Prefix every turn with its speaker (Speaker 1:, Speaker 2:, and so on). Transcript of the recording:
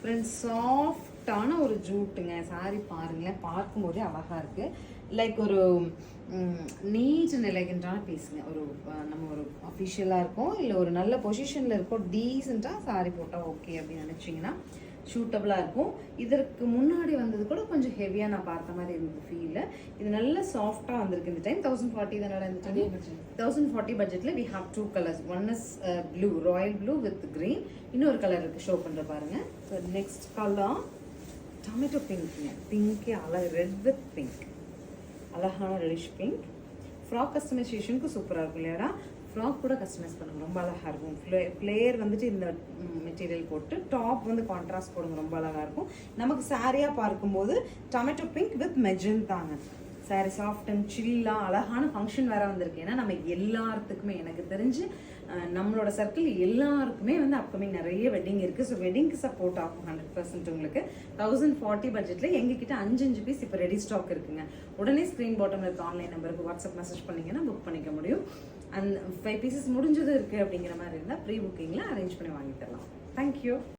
Speaker 1: Friends சாஃப்டான ஒரு ஜூட்டுங்க. Sorry பாருங்களேன், பார்க்கும்போதே அழகாக இருக்குது. லைக் ஒரு நீட் அண்ட் எலகெண்ட்டான பீஸுங்க. ஒரு நம்ம ஒரு அஃபிஷியலாக இருக்கோம், இல்லை ஒரு நல்ல பொசிஷனில் இருக்கோம், டீசெண்டாக சாரி போட்டால் ஓகே அப்படின்னு நினச்சிங்கன்னா சூட்டபுளாக இருக்கும். இதற்கு முன்னாடி வந்தது கூட கொஞ்சம் ஹெவியாக நான் பார்த்த மாதிரி இருந்தது ஃபீல். இது நல்ல சாஃப்டாக வந்திருக்கு இந்த டைம். 1040 தானே இந்த டைம். 1040 பட்ஜெட்டில் we have 2 colours. One is blue, royal blue with green. இன்னொரு கலர் இருக்குது, ஷோ பண்ணுற பாருங்க. ஸோ நெக்ஸ்ட் கலர் டொமேட்டோ பிங்க்ங்க. பிங்க்கே அழகு, ரெட் வித் பிங்க், அழகான ரெடிஷ் பிங்க். ஃப்ராக் கஸ்டமைசேஷனுக்கு சூப்பராக இருக்கும் இல்லையாடா? ஃப்ராக் கூட கஸ்டமைஸ் பண்ணுங்க, ரொம்ப அழகாக இருக்கும். ஃப்ளேயர் வந்துட்டு இந்த மெட்டீரியல் போட்டு டாப் வந்து கான்ட்ராஸ்ட் போடுங்க, ரொம்ப அழகாக இருக்கும். நமக்கு சாரியாக பார்க்கும்போது டொமேட்டோ பிங்க் வித் மெஜந்தாங்க. சாரி சாஃப்ட் அண்ட் சில்லாக அழகான ஃபங்க்ஷன் வேறு வந்திருக்கு. ஏன்னா நம்ம எல்லாத்துக்குமே, எனக்கு தெரிஞ்சு நம்மளோட சர்க்கிள் எல்லாருக்குமே வந்து அப்கமிங் நிறைய வெட்டிங் இருக்குது. ஸோ வெட்டிங்க்கு சப்போர்ட் ஆகும் 100% உங்களுக்கு. 1040 பட்ஜெட்டில் எங்ககிட்ட 5 பீஸ் இப்போ ரெடி ஸ்டாக் இருக்குங்க. உடனே ஸ்க்ரீன் பாட்டமில் இருக்க ஆன்லைன் நம்பருக்கு வாட்ஸ்அப் மெசேஜ் பண்ணிங்கன்னா புக் பண்ணிக்க முடியும். அண்ட் 5 பீசஸ் முடிஞ்சது இருக்குது அப்படிங்கிற மாதிரி இருந்தால் ப்ரீ புக்கிங்கில் அரேஞ்ச் பண்ணி வாங்கி தரலாம். தேங்க்யூ.